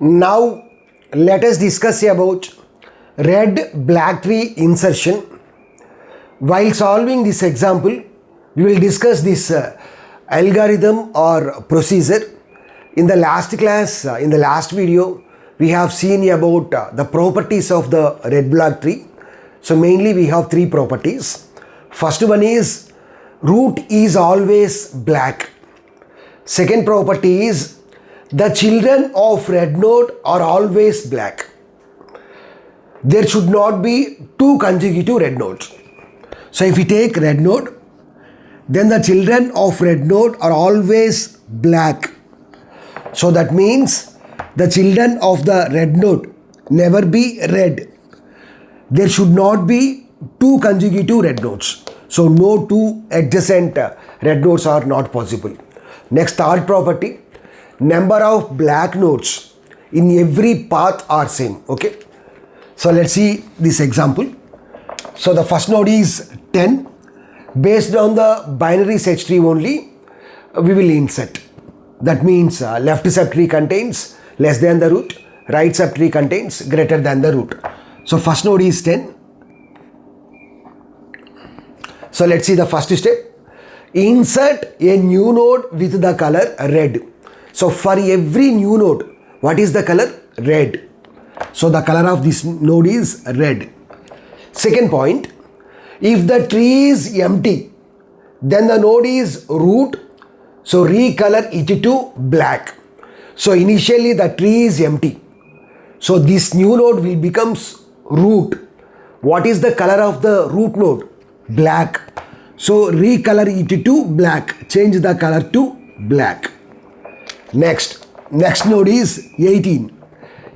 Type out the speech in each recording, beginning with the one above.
Now let us discuss about red black tree insertion. While solving this example, we will discuss this algorithm or procedure. In the last class, in the last video, we have seen about the properties of the red black tree. So mainly we have three properties. First one is root is always black. Second property is the children of red node are always black. There should not be two consecutive red nodes. So if we take red node, then the children of red node are always black. So that means the children of the red node never be red. There should not be two consecutive red nodes. So no two adjacent red nodes are not possible. Next, third property, number of black nodes in every path are same. Okay. So let's see this example. So the first node is 10. Based on the binary search tree only, we will insert. That means left subtree contains less than the root, right subtree contains greater than the root. So first node is 10. So let's see the first step. Insert a new node with the color red. So for every new node, what is the color? Red. So the color of this node is red. Second point, if the tree is empty, then the node is root. So recolor it to black. So initially the tree is empty. So this new node will becomes root. What is the color of the root node? Black. So recolor it to black. Change the color to black. Next node is 18.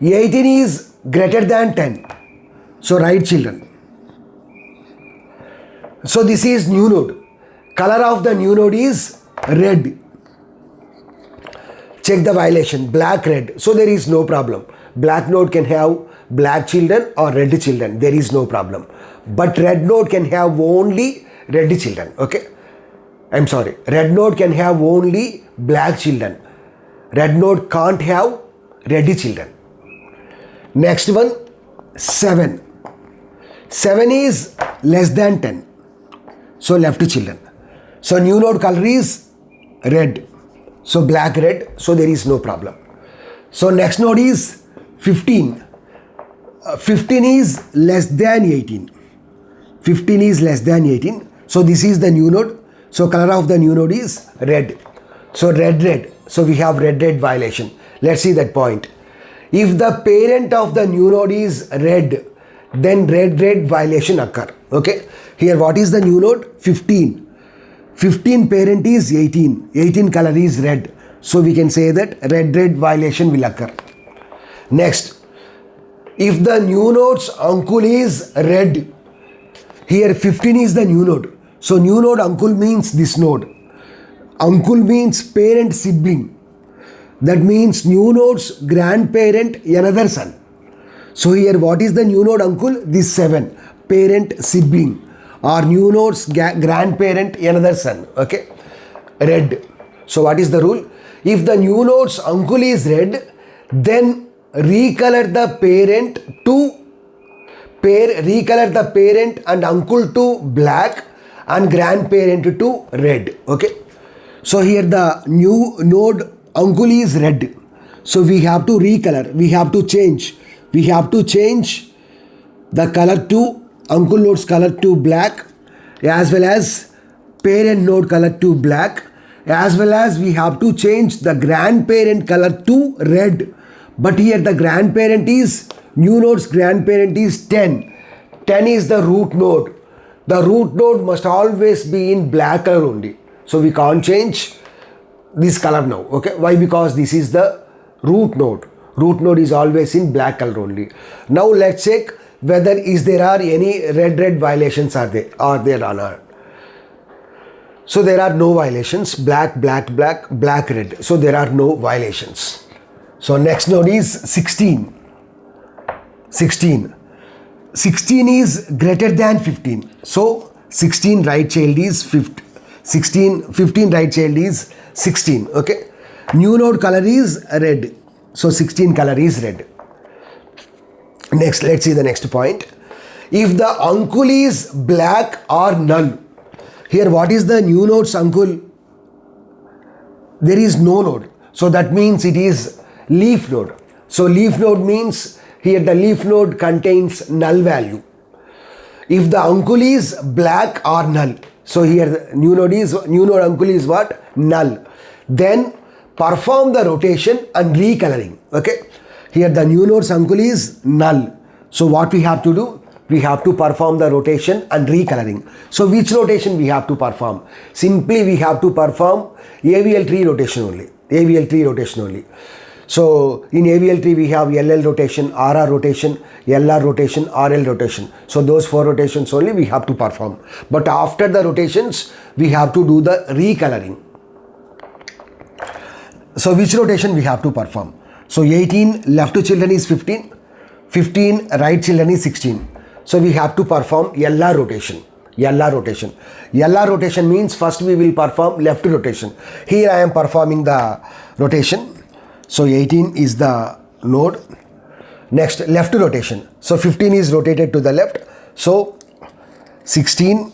18 is greater than 10. So write children. So this is new node. Color of the new node is red. Check the violation, black, red. So there is no problem. Black node can have black children or red children. There is no problem. But red node can have only red children. Okay. I'm sorry. Red node can have only black children. Red node can't have red children. Next one, 7. 7 is less than 10. So left children. So new node color is red. So black, red. So there is no problem. So next node is 15. 15 is less than 18. 15 is less than 18. So this is the new node. So color of the new node is red. So red, red. So we have red, red violation. Let's see that point. If the parent of the new node is red, then red, red violation occur. Okay. Here what is the new node? 15. 15 parent is 18. 18 color is red. So we can say that red, red violation will occur. Next, if the new node's uncle is red, here 15 is the new node. So new node uncle means this node. Uncle means parent sibling. That means new node's grandparent, another son. So here what is the new node uncle? This 7. Parent sibling. Or new node's grandparent, another son. Okay. Red. So what is the rule? If the new node's uncle is red, then recolor the parent and uncle to black and grandparent to red. Okay. So here the new node uncle is red. So we have to recolor. We have to change. We have to change the color to uncle node's color to black, as well as parent node color to black, as well as we have to change the grandparent color to red. But here the grandparent is, new node's grandparent is 10. 10 is the root node. The root node must always be in black color only. So we can't change this color now. Okay. Why? Because this is the root node. Root node is always in black color only. Now let's check whether there are any red violations are there or not. So there are no violations. Black, black, black, black, red. So there are no violations. So next node is 16. 16. 16 is greater than 15. So 16 right child is 15 right child is 16. Okay. New node color is red. So 16 color is red. Next, let's see the next point. If the uncle is black or null, here what is the new node's uncle? There is no node. So that means it is leaf node. So leaf node means here the leaf node contains null value. If the uncle is black or null, so here the new node uncle is what? Null. Then perform the rotation and recoloring. Okay. Here the new node's uncle is null. So what we have to do? We have to perform the rotation and recoloring. So which rotation we have to perform? Simply we have to perform AVL tree rotation only. AVL tree rotation only. So in AVL tree we have LL rotation, RR rotation, LR rotation, RL rotation. So those 4 rotations only we have to perform. But after the rotations we have to do the recoloring. So which rotation we have to perform? So 18 left children is 15, 15 right children is 16. So we have to perform LR rotation. LR rotation. LR rotation means first we will perform left rotation. Here I am performing the rotation. So 18 is the node. Next left rotation. So 15 is rotated to the left. So 16.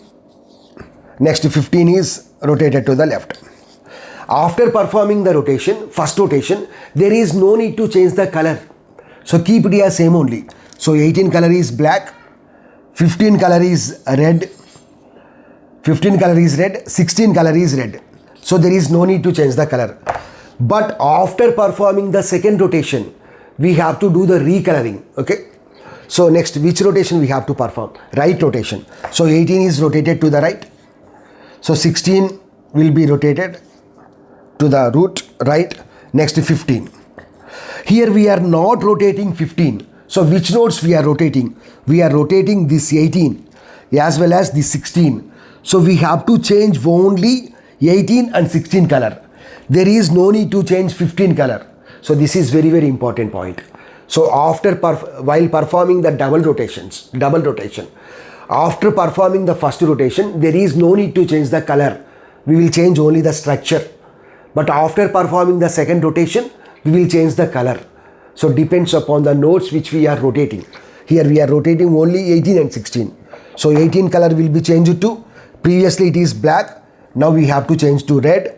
Next 15 is rotated to the left. After performing the rotation, first rotation, there is no need to change the color. So keep it as same only. So 18 color is black, 15 color is red, 15 color is red, 16 color is red. So there is no need to change the color. But after performing the second rotation, we have to do the recoloring. Okay. So next, which rotation we have to perform? Right rotation. So 18 is rotated to the right. So 16 will be rotated to the root right. Next 15. Here we are not rotating 15. So which nodes we are rotating? We are rotating this 18 as well as this 16. So we have to change only 18 and 16 color. There is no need to change 15 color. So this is very, very important point. So after while performing the double rotation, after performing the first rotation, there is no need to change the color. We will change only the structure. But after performing the second rotation, we will change the color. So depends upon the nodes which we are rotating. Here we are rotating only 18 and 16. So 18 color will be changed to, previously it is black. Now we have to change to red.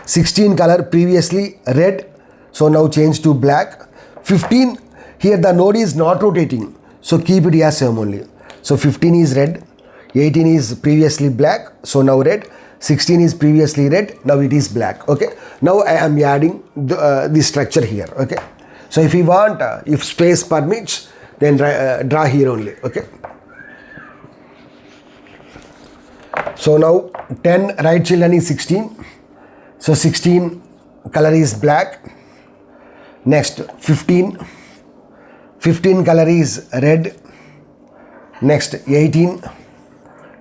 16 color previously red. So now change to black. 15, here the node is not rotating. So keep it as same only. So 15 is red. 18 is previously black. So now red. 16 is previously red. Now it is black. Okay. Now I am adding the structure here. Okay. So if you want, if space permits, then draw here only. Okay. So now 10 right children is 16. So 16 color is black. Next 15. 15 color is red. Next 18.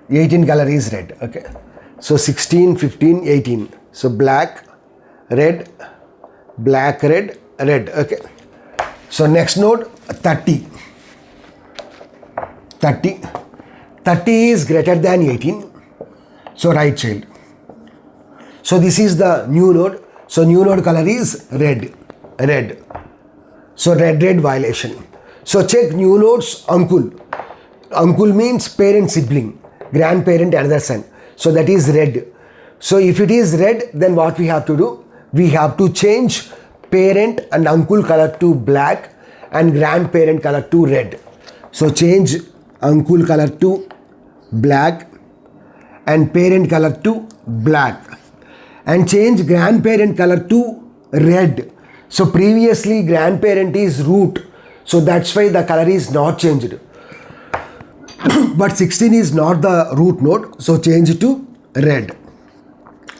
18 color is red. Okay. So 16, 15, 18. So black, red, black, red, red. Okay. So next node 30. 30. 30 is greater than 18. So right child. So this is the new node. So new node color is red. Red. So red violation. So check new node's uncle. Uncle means parent sibling, grandparent another son. So that is red. So if it is red, then what we have to do? We have to change parent and uncle color to black and grandparent color to red. So change uncle color to black and parent color to black and change grandparent color to red. So previously grandparent is root. So that's why the color is not changed. But 16 is not the root node. So change it to red.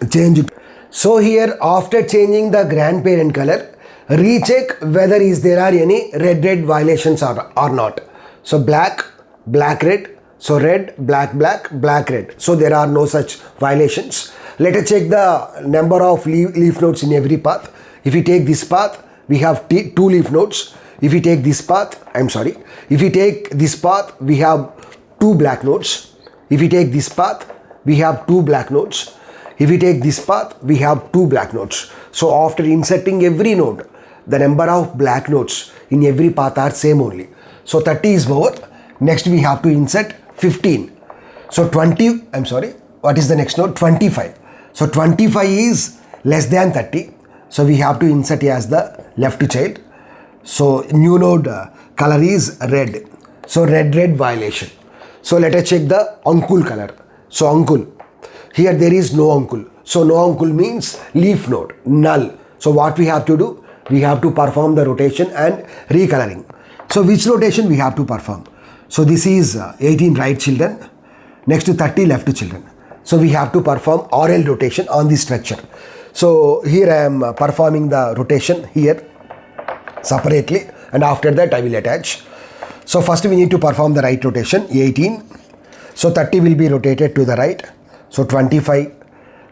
Change it. So here after changing the grandparent color, recheck whether is there are any red violations or not. So black, black, red. So red, black, black, black, red. So there are no such violations. Let us check the number of leaf nodes in every path. If we take this path, we have 2 leaf nodes. If we take this path, if we take this path, we have 2 black nodes. If we take this path, we have 2 black nodes. If we take this path, we have 2 black nodes. So after inserting every node, the number of black nodes in every path are same only. So 30 is over. Next we have to insert 15. So 20, I'm sorry, what is the next node? 25. So 25 is less than 30. So we have to insert as the left child. So new node color is red. So red violation. So let us check the uncle color. So uncle, here there is no uncle. So no uncle means leaf node, null. So what we have to do? We have to perform the rotation and recoloring. So which rotation we have to perform? So this is 18 right children, next to 30 left children. So we have to perform RL rotation on this structure. So here I am performing the rotation here separately, and after that I will attach. So first we need to perform the right rotation, 18. So 30 will be rotated to the right. So 25,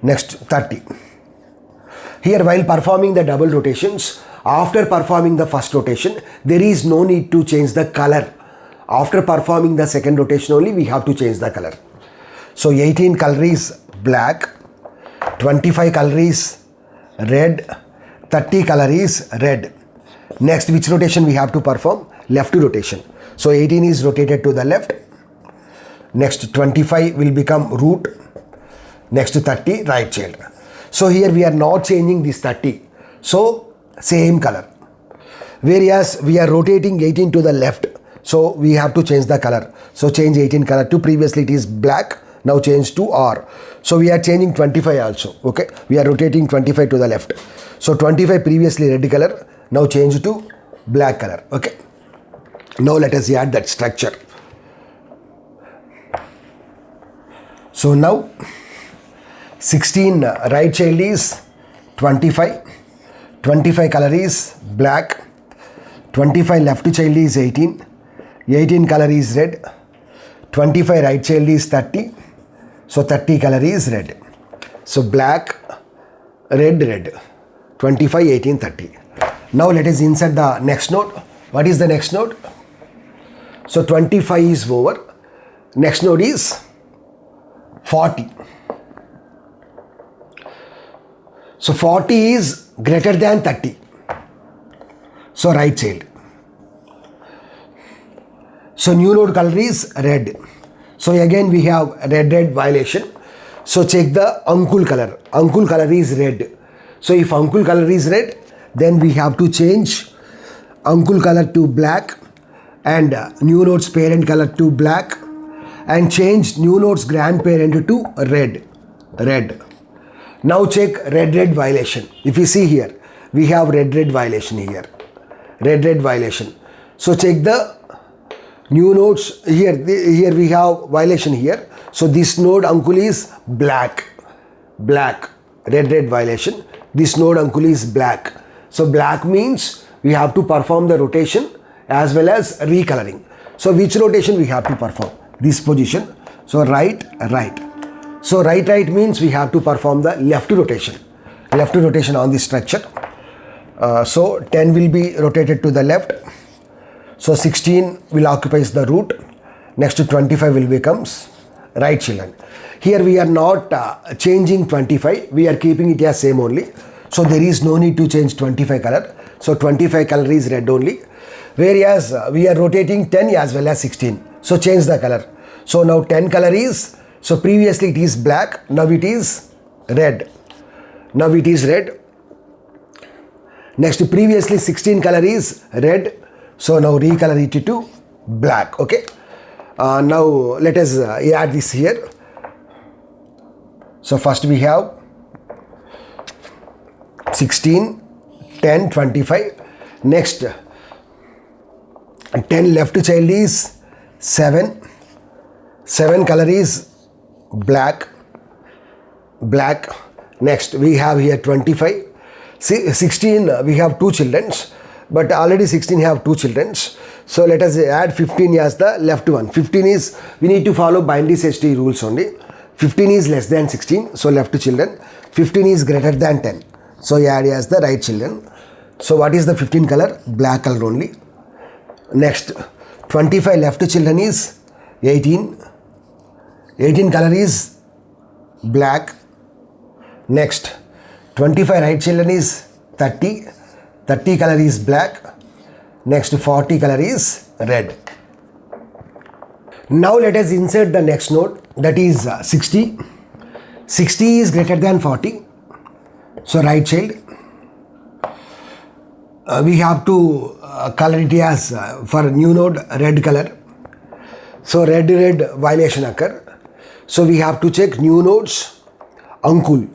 next 30. Here while performing the double rotations, after performing the first rotation, there is no need to change the color. After performing the second rotation only, we have to change the color. So 18 color is black, 25 color is red, 30 color is red. Next, which rotation we have to perform? Left rotation. So 18 is rotated to the left. Next 25 will become root. Next 30 right child. So here we are not changing this 30. So same color. Whereas we are rotating 18 to the left. So we have to change the color. So change 18 color to, previously it is black. Now change to R. So we are changing 25 also. Okay. We are rotating 25 to the left. So 25 previously red color. Now change to black color. Okay. Now let us add that structure. So now 16 right child is 25. 25 color is black. 25 left child is 18. 18 color is red. 25 right child is 30. So 30 color is red. So black, red. 25, 18, 30. Now let us insert the next node. What is the next node? So 25 is over. Next node is 40. So 40 is greater than 30. So right child. So new node color is red. So again we have red violation. So check the uncle color. Uncle color is red. So if uncle color is red, then we have to change uncle color to black and new node's parent color to black and change new node's grandparent to red. Now check red violation. If you see here, we have red violation here. Red violation. So check the new nodes here. Here we have violation here. So this node uncle is black. Red violation. This node uncle is black. So black means we have to perform the rotation as well as recoloring. So which rotation we have to perform? This position. So right. So right means we have to perform the left rotation. Left rotation on this structure. So 10 will be rotated to the left. So 16 will occupies the root. Next to 25 will becomes right children. Here we are not changing 25. We are keeping it as same only. So there is no need to change 25 color. So 25 color is red only. Whereas we are rotating 10 as well as 16. So change the color. So now 10 color is, so previously it is black. Now it is red. Next previously 16 color is red. So now recolor it to black. Okay. Now let us add this here. So first we have 16, 10, 25. Next 10 left child is 7. 7 color is black. Next we have here 25. 16 we have 2 children, but already 16 have 2 children. So let us add 15 as the left one. 15 is, we need to follow binary ST rules only. 15 is less than 16, so left children. 15 is greater than 10, so add as the right children. So what is the 15 color? Black color only. Next 25 left children is 18. 18 color is black. Next 25 right children is 30. 30 color is black. Next 40 color is red. Now let us insert the next node, that is 60. 60 is greater than 40. So right child, we have to color it as for new node red color. So red violation occur. So we have to check new nodes uncle.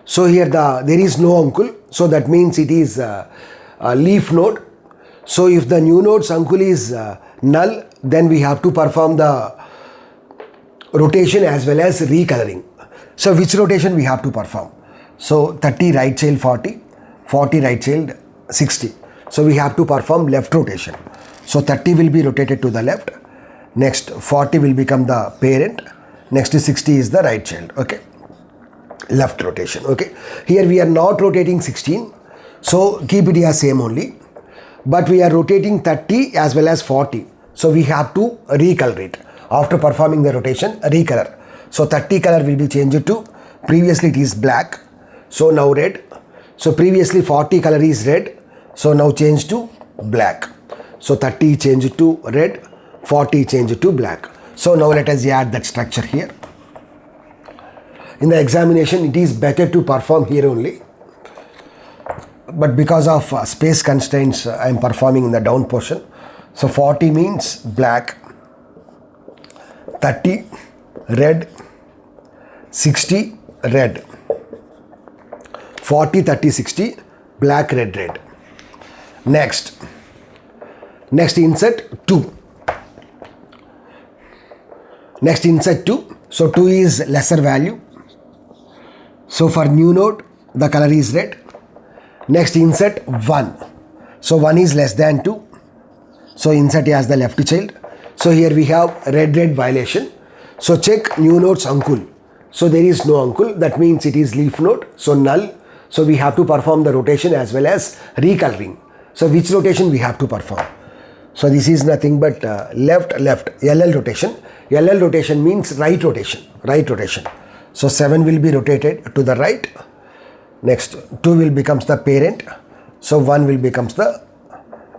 So here there is no uncle. So that means it is a leaf node. So if the new node's uncle is null, then we have to perform the rotation as well as recoloring. So which rotation we have to perform? So 30 right child 40, 40 right child 60. So we have to perform left rotation. So 30 will be rotated to the left. Next 40 will become the parent. Next 60 is the right child. Okay. Left rotation. Okay. Here we are not rotating 16. So keep it as same only. But we are rotating 30 as well as 40. So we have to recolor it. After performing the rotation, recolor. So 30 color will be changed to, previously it is black. So now red. So previously 40 color is red. So now change to black. So 30 change to red, 40 change to black. So now let us add that structure here. In the examination, it is better to perform here only. But because of space constraints, I am performing in the down portion. So 40 means black, 30 red, 60 red, 40, 30, 60 black, red, red. Next insert 2. Next insert 2. So 2 is lesser value. So for new node, the color is red. Next insert 1. So 1 is less than 2. So insert as the left child. So here we have red violation. So check new node's uncle. So there is no uncle. That means it is leaf node. So null. So we have to perform the rotation as well as recoloring. So which rotation we have to perform? So this is nothing but left, LL rotation. LL rotation means right rotation. So 7 will be rotated to the right. Next 2 will becomes the parent. So 1 will becomes the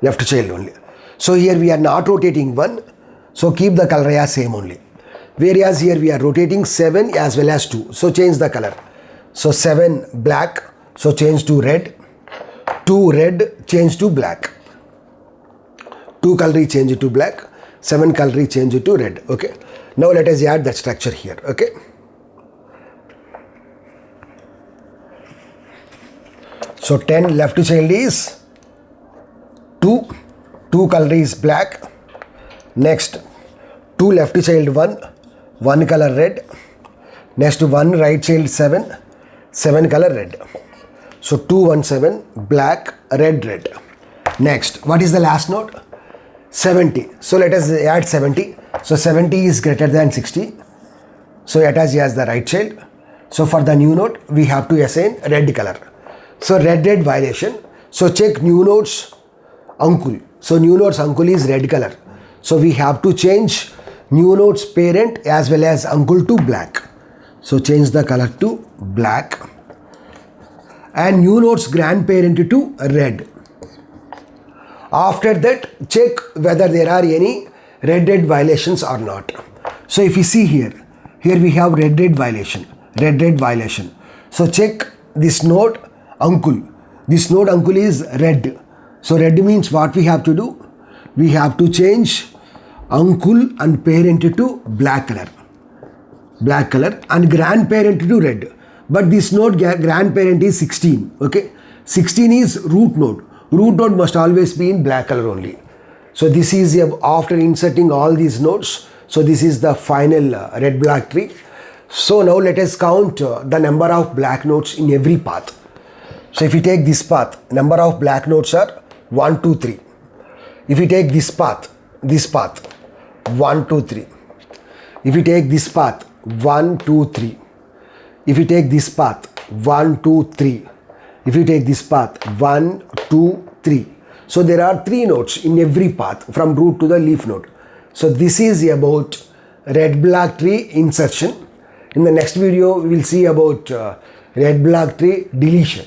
left child only. So here we are not rotating 1. So keep the color as same only. Whereas here we are rotating 7 as well as 2. So change the color. So 7 black. So change to red. 2 red change to black. 2 color change to black. 7 color change to red. Okay. Now let us add that structure here. Okay. So 10 left child is 2. 2 color is black. Next 2 left child 1. 1 color red. Next 1 right child 7. 7 color red. So 2, 1, 7 black, red. Next, what is the last node? 70. So let us add 70. So 70 is greater than 60. So attach as the right child. So for the new node, we have to assign red color. So red violation. So check new node's uncle. So new node's uncle is red color. So we have to change new node's parent as well as uncle to black. So change the color to black. And new node's grandparent to red. After that, check whether there are any red violations or not. So if you see here we have red violation. So check this node uncle. This node uncle is red. So red means what we have to do? We have to change uncle and parent to black color. And grandparent to red. But this node grandparent is 16. Okay. 16 is root node. Root node must always be in black color only. So this is after inserting all these nodes. So this is the final red black tree. So now let us count the number of black nodes in every path. So if you take this path, number of black nodes are 1, 2, 3. If you take this path, 1, 2, 3. If you take this path, 1, 2, 3. If you take this path, 1, 2, 3. If you take this path, 1, 2, 3. So there are 3 nodes in every path from root to the leaf node. So this is about red black tree insertion. In the next video, we will see about red black tree deletion.